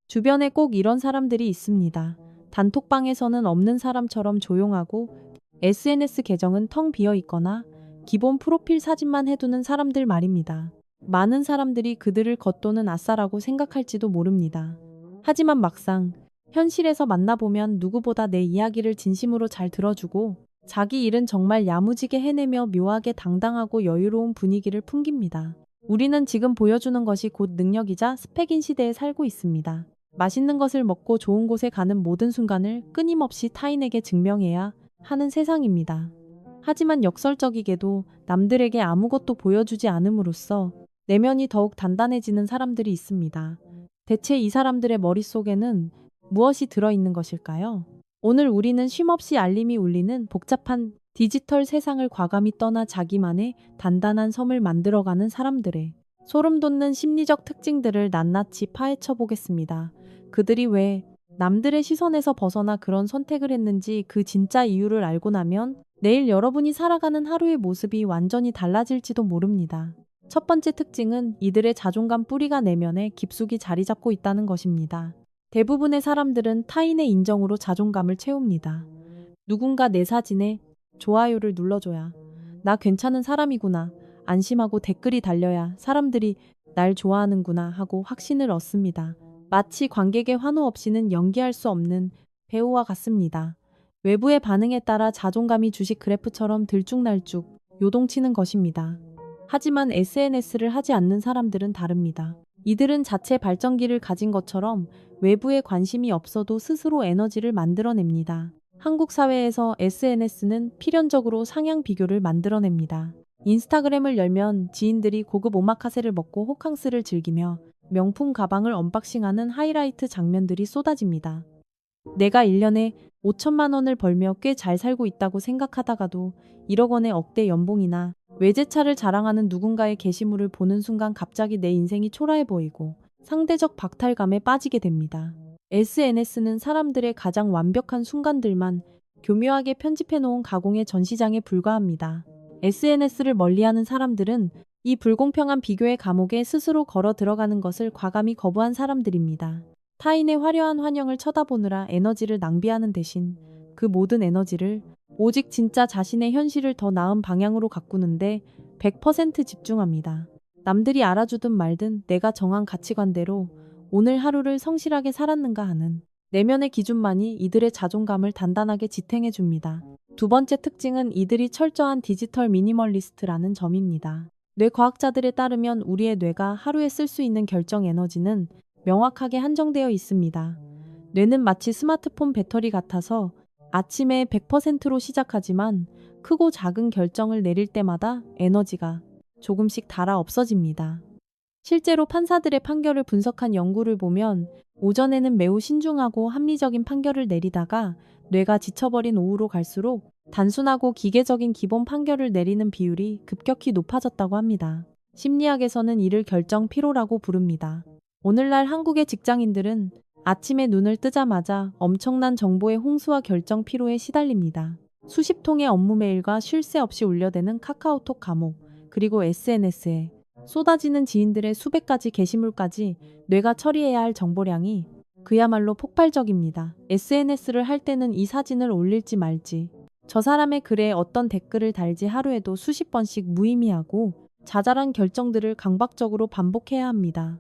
주변에 꼭 이런 사람들이 있습니다. 단톡방에서는 없는 사람처럼 조용하고 SNS 계정은 텅 비어 있거나 기본 프로필 사진만 해두는 사람들 말입니다. 많은 사람들이 그들을 겉도는 아싸라고 생각할지도 모릅니다. 하지만 막상 현실에서 만나보면 누구보다 내 이야기를 진심으로 잘 들어주고 자기 일은 정말 야무지게 해내며 묘하게 당당하고 여유로운 분위기를 풍깁니다. 우리는 지금 보여주는 것이 곧 능력이자 스펙인 시대에 살고 있습니다. 맛있는 것을 먹고 좋은 곳에 가는 모든 순간을 끊임없이 타인에게 증명해야 하는 세상입니다. 하지만 역설적이게도 남들에게 아무것도 보여주지 않음으로써 내면이 더욱 단단해지는 사람들이 있습니다. 대체 이 사람들의 머릿속에는 무엇이 들어있는 것일까요? 오늘 우리는 쉼없이 알림이 울리는 복잡한 디지털 세상을 과감히 떠나 자기만의 단단한 섬을 만들어가는 사람들의 소름 돋는 심리적 특징들을 낱낱이 파헤쳐 보겠습니다. 그들이 왜 남들의 시선에서 벗어나 그런 선택을 했는지 그 진짜 이유를 알고 나면 내일 여러분이 살아가는 하루의 모습이 완전히 달라질지도 모릅니다. 첫 번째 특징은 이들의 자존감 뿌리가 내면에 깊숙이 자리 잡고 있다는 것입니다. 대부분의 사람들은 타인의 인정으로 자존감을 채웁니다. 누군가 내 사진에 좋아요를 눌러줘야 나 괜찮은 사람이구나, 안심하고 댓글이 달려야 사람들이 날 좋아하는구나 하고 확신을 얻습니다. 마치 관객의 환호 없이는 연기할 수 없는 배우와 같습니다. 외부의 반응에 따라 자존감이 주식 그래프처럼 들쭉날쭉 요동치는 것입니다. 하지만 SNS를 하지 않는 사람들은 다릅니다. 이들은 자체 발전기를 가진 것처럼 외부에 관심이 없어도 스스로 에너지를 만들어냅니다. 한국 사회에서 SNS는 필연적으로 상향 비교를 만들어냅니다. 인스타그램을 열면 지인들이 고급 오마카세를 먹고 호캉스를 즐기며 명품 가방을 언박싱하는 하이라이트 장면들이 쏟아집니다. 내가 1년에 5천만 원을 벌며 꽤 잘 살고 있다고 생각하다가도 1억 원의 억대 연봉이나 외제차를 자랑하는 누군가의 게시물을 보는 순간 갑자기 내 인생이 초라해 보이고 상대적 박탈감에 빠지게 됩니다. SNS는 사람들의 가장 완벽한 순간들만 교묘하게 편집해 놓은 가공의 전시장에 불과합니다. SNS를 멀리하는 사람들은 이 불공평한 비교의 감옥에 스스로 걸어 들어가는 것을 과감히 거부한 사람들입니다. 타인의 화려한 환영을 쳐다보느라 에너지를 낭비하는 대신 그 모든 에너지를 오직 진짜 자신의 현실을 더 나은 방향으로 가꾸는데 100% 집중합니다. 남들이 알아주든 말든 내가 정한 가치관대로 오늘 하루를 성실하게 살았는가 하는 내면의 기준만이 이들의 자존감을 단단하게 지탱해 줍니다. 두 번째 특징은 이들이 철저한 디지털 미니멀리스트라는 점입니다. 뇌과학자들에 따르면 우리의 뇌가 하루에 쓸 수 있는 결정 에너지는 명확하게 한정되어 있습니다. 뇌는 마치 스마트폰 배터리 같아서 아침에 100%로 시작하지만 크고 작은 결정을 내릴 때마다 에너지가 조금씩 닳아 없어집니다. 실제로 판사들의 판결을 분석한 연구를 보면 오전에는 매우 신중하고 합리적인 판결을 내리다가 뇌가 지쳐버린 오후로 갈수록 단순하고 기계적인 기본 판결을 내리는 비율이 급격히 높아졌다고 합니다. 심리학에서는 이를 결정 피로라고 부릅니다. 오늘날 한국의 직장인들은 아침에 눈을 뜨자마자 엄청난 정보의 홍수와 결정 피로에 시달립니다. 수십 통의 업무 메일과 쉴 새 없이 울려대는 카카오톡 감옥, 그리고 SNS에 쏟아지는 지인들의 수백 가지 게시물까지 뇌가 처리해야 할 정보량이 그야말로 폭발적입니다. SNS를 할 때는 이 사진을 올릴지 말지, 저 사람의 글에 어떤 댓글을 달지 하루에도 수십 번씩 무의미하고 자잘한 결정들을 강박적으로 반복해야 합니다.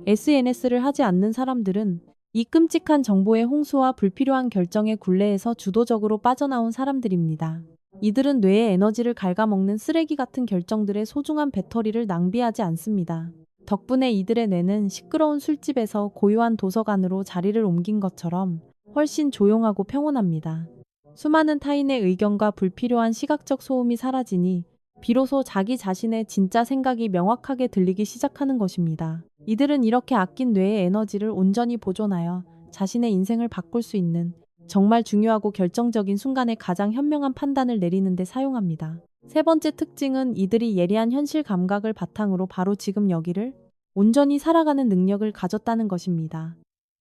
SNS를 하지 않는 사람들은 이 끔찍한 정보의 홍수와 불필요한 결정의 굴레에서 주도적으로 빠져나온 사람들입니다. 이들은 뇌의 에너지를 갉아먹는 쓰레기 같은 결정들의 소중한 배터리를 낭비하지 않습니다. 덕분에 이들의 뇌는 시끄러운 술집에서 고요한 도서관으로 자리를 옮긴 것처럼 훨씬 조용하고 평온합니다. 수많은 타인의 의견과 불필요한 시각적 소음이 사라지니 비로소 자기 자신의 진짜 생각이 명확하게 들리기 시작하는 것입니다. 이들은 이렇게 아낀 뇌의 에너지를 온전히 보존하여 자신의 인생을 바꿀 수 있는 정말 중요하고 결정적인 순간에 가장 현명한 판단을 내리는 데 사용합니다. 세 번째 특징은 이들이 예리한 현실 감각을 바탕으로 바로 지금 여기를 온전히 살아가는 능력을 가졌다는 것입니다.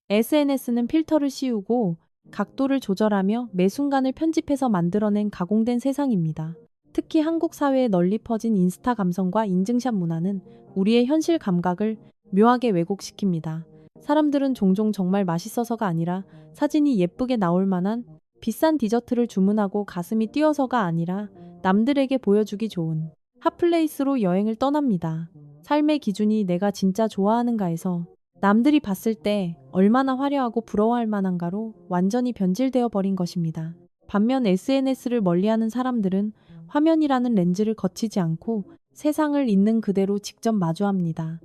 SNS는 필터를 씌우고 각도를 조절하며 매 순간을 편집해서 만들어낸 가공된 세상입니다. 특히 한국 사회에 널리 퍼진 인스타 감성과 인증샷 문화는 우리의 현실 감각을 묘하게 왜곡시킵니다. 사람들은 종종 정말 맛있어서가 아니라 사진이 예쁘게 나올 만한 비싼 디저트를 주문하고 가슴이 뛰어서가 아니라 남들에게 보여주기 좋은 핫플레이스로 여행을 떠납니다. 삶의 기준이 내가 진짜 좋아하는가에서 남들이 봤을 때 얼마나 화려하고 부러워할 만한가로 완전히 변질되어 버린 것입니다. 반면 SNS를 멀리하는 사람들은 화면이라는 렌즈를 거치지 않고 세상을 있는 그대로 직접 마주합니다.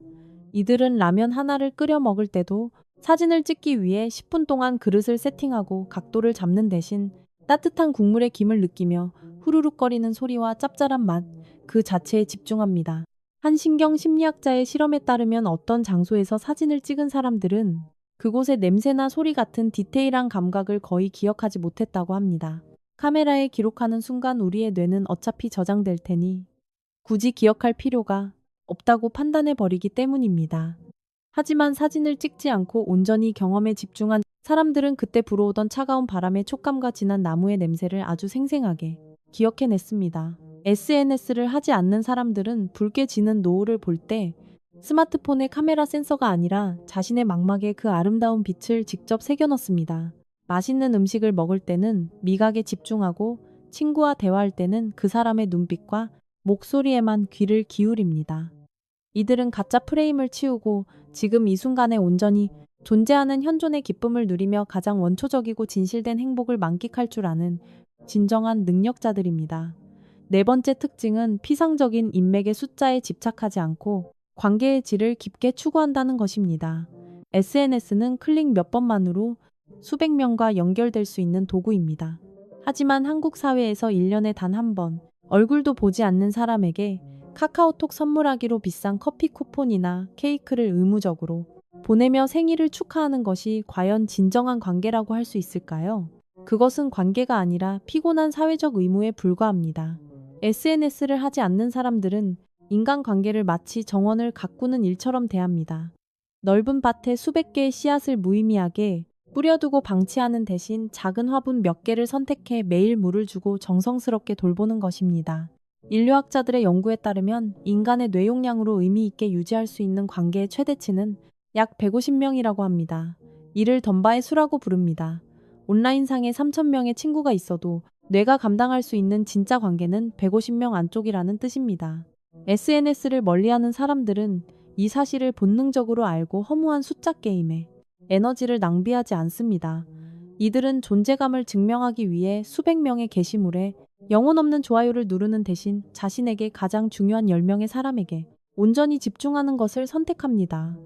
이들은 라면 하나를 끓여 먹을 때도 사진을 찍기 위해 10분 동안 그릇을 세팅하고 각도를 잡는 대신 따뜻한 국물의 김을 느끼며 후루룩거리는 소리와 짭짤한 맛 그 자체에 집중합니다. 한 신경 심리학자의 실험에 따르면 어떤 장소에서 사진을 찍은 사람들은 그곳의 냄새나 소리 같은 디테일한 감각을 거의 기억하지 못했다고 합니다. 카메라에 기록하는 순간 우리의 뇌는 어차피 저장될 테니 굳이 기억할 필요가 없다고 판단해 버리기 때문입니다. 하지만 사진을 찍지 않고 온전히 경험에 집중한 사람들은 그때 불어오던 차가운 바람의 촉감과 진한 나무의 냄새를 아주 생생하게 기억해냈습니다. SNS를 하지 않는 사람들은 붉게 지는 노을을 볼 때 스마트폰의 카메라 센서가 아니라 자신의 망막에 그 아름다운 빛을 직접 새겨넣습니다. 맛있는 음식을 먹을 때는 미각에 집중하고 친구와 대화할 때는 그 사람의 눈빛과 목소리에만 귀를 기울입니다. 이들은 가짜 프레임을 치우고 지금 이 순간에 온전히 존재하는 현존의 기쁨을 누리며 가장 원초적이고 진실된 행복을 만끽할 줄 아는 진정한 능력자들입니다. 네 번째 특징은 피상적인 인맥의 숫자에 집착하지 않고 관계의 질을 깊게 추구한다는 것입니다. SNS는 클릭 몇 번만으로 수백 명과 연결될 수 있는 도구입니다. 하지만 한국 사회에서 1년에 단 한 번 얼굴도 보지 않는 사람에게 카카오톡 선물하기로 비싼 커피 쿠폰이나 케이크를 의무적으로 보내며 생일을 축하하는 것이 과연 진정한 관계라고 할 수 있을까요? 그것은 관계가 아니라 피곤한 사회적 의무에 불과합니다. SNS를 하지 않는 사람들은 인간관계를 마치 정원을 가꾸는 일처럼 대합니다. 넓은 밭에 수백 개의 씨앗을 무의미하게 뿌려두고 방치하는 대신 작은 화분 몇 개를 선택해 매일 물을 주고 정성스럽게 돌보는 것입니다. 인류학자들의 연구에 따르면 인간의 뇌용량으로 의미 있게 유지할 수 있는 관계의 최대치는 약 150명이라고 합니다. 이를 덤바의 수라고 부릅니다. 온라인상에 3,000명의 친구가 있어도 뇌가 감당할 수 있는 진짜 관계는 150명 안쪽이라는 뜻입니다. SNS를 멀리하는 사람들은 이 사실을 본능적으로 알고 허무한 숫자 게임에 에너지를 낭비하지 않습니다. 이들은 존재감을 증명하기 위해 수백 명의 게시물에 영혼 없는 좋아요를 누르는 대신 자신에게 가장 중요한 10명의 사람에게 온전히 집중하는 것을 선택합니다.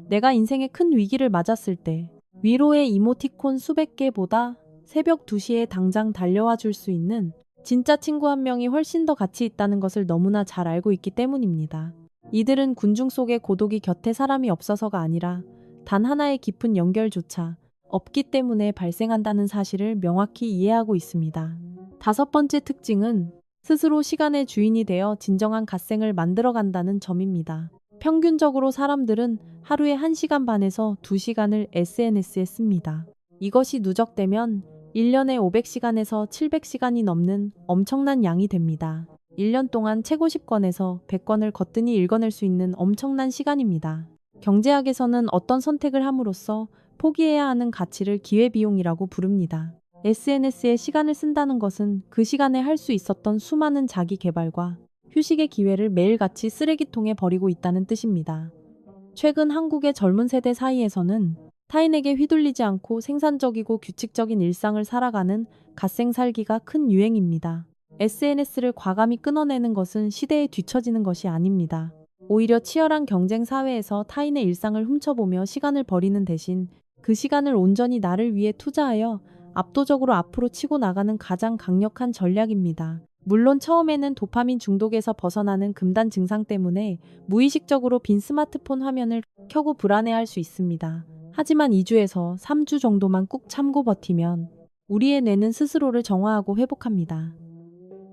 내가 인생의 큰 위기를 맞았을 때 위로의 이모티콘 수백 개보다 새벽 2시에 당장 달려와 줄 수 있는 진짜 친구 한 명이 훨씬 더 가치 있다는 것을 너무나 잘 알고 있기 때문입니다. 이들은 군중 속에 고독이 곁에 사람이 없어서가 아니라 단 하나의 깊은 연결조차 없기 때문에 발생한다는 사실을 명확히 이해하고 있습니다. 다섯 번째 특징은 스스로 시간의 주인이 되어 진정한 갓생을 만들어간다는 점입니다. 평균적으로 사람들은 하루에 1시간 반에서 2시간을 SNS에 씁니다. 이것이 누적되면 1년에 500시간에서 700시간이 넘는 엄청난 양이 됩니다. 1년 동안 책 50권에서 100권을 거뜬히 읽어낼 수 있는 엄청난 시간입니다. 경제학에서는 어떤 선택을 함으로써 포기해야 하는 가치를 기회비용이라고 부릅니다. SNS에 시간을 쓴다는 것은 그 시간에 할 수 있었던 수많은 자기 개발과 휴식의 기회를 매일같이 쓰레기통에 버리고 있다는 뜻입니다. 최근 한국의 젊은 세대 사이에서는 타인에게 휘둘리지 않고 생산적이고 규칙적인 일상을 살아가는 갓생 살기가 큰 유행입니다. SNS를 과감히 끊어내는 것은 시대에 뒤처지는 것이 아닙니다. 오히려 치열한 경쟁 사회에서 타인의 일상을 훔쳐보며 시간을 버리는 대신 그 시간을 온전히 나를 위해 투자하여 압도적으로 앞으로 치고 나가는 가장 강력한 전략입니다. 물론 처음에는 도파민 중독에서 벗어나는 금단 증상 때문에 무의식적으로 빈 스마트폰 화면을 켜고 불안해할 수 있습니다. 하지만 2주에서 3주 정도만 꾹 참고 버티면 우리의 뇌는 스스로를 정화하고 회복합니다.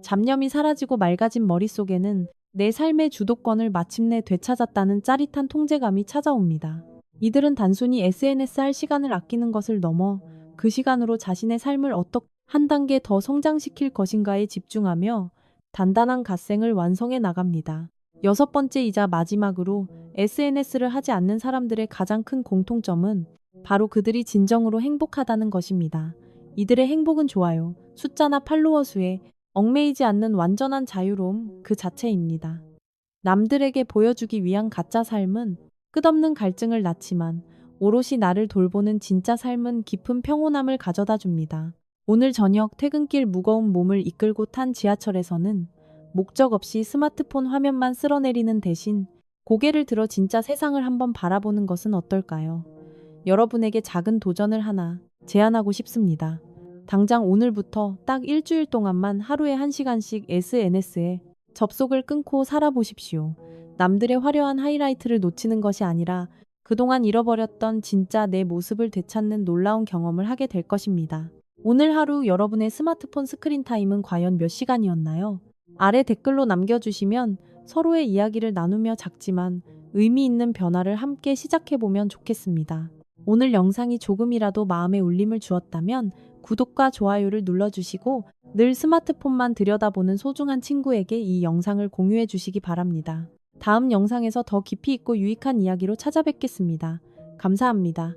잡념이 사라지고 맑아진 머릿속에는 내 삶의 주도권을 마침내 되찾았다는 짜릿한 통제감이 찾아옵니다. 이들은 단순히 SNS 할 시간을 아끼는 것을 넘어 그 시간으로 자신의 삶을 어떻게 한 단계 더 성장시킬 것인가에 집중하며 단단한 갓생을 완성해 나갑니다. 6번째이자 마지막으로 SNS를 하지 않는 사람들의 가장 큰 공통점은 바로 그들이 진정으로 행복하다는 것입니다. 이들의 행복은 좋아요, 숫자나 팔로워 수에 얽매이지 않는 완전한 자유로움 그 자체입니다. 남들에게 보여주기 위한 가짜 삶은 끝없는 갈증을 낳지만 오롯이 나를 돌보는 진짜 삶은 깊은 평온함을 가져다 줍니다. 오늘 저녁 퇴근길 무거운 몸을 이끌고 탄 지하철에서는 목적 없이 스마트폰 화면만 쓸어내리는 대신 고개를 들어 진짜 세상을 한번 바라보는 것은 어떨까요? 여러분에게 작은 도전을 하나 제안하고 싶습니다. 당장 오늘부터 딱 일주일 동안만 하루에 1시간씩 SNS에 접속을 끊고 살아보십시오. 남들의 화려한 하이라이트를 놓치는 것이 아니라 그동안 잃어버렸던 진짜 내 모습을 되찾는 놀라운 경험을 하게 될 것입니다. 오늘 하루 여러분의 스마트폰 스크린 타임은 과연 몇 시간이었나요? 아래 댓글로 남겨주시면 서로의 이야기를 나누며 작지만 의미 있는 변화를 함께 시작해보면 좋겠습니다. 오늘 영상이 조금이라도 마음에 울림을 주었다면 구독과 좋아요를 눌러주시고 늘 스마트폰만 들여다보는 소중한 친구에게 이 영상을 공유해 주시기 바랍니다. 다음 영상에서 더 깊이 있고 유익한 이야기로 찾아뵙겠습니다. 감사합니다.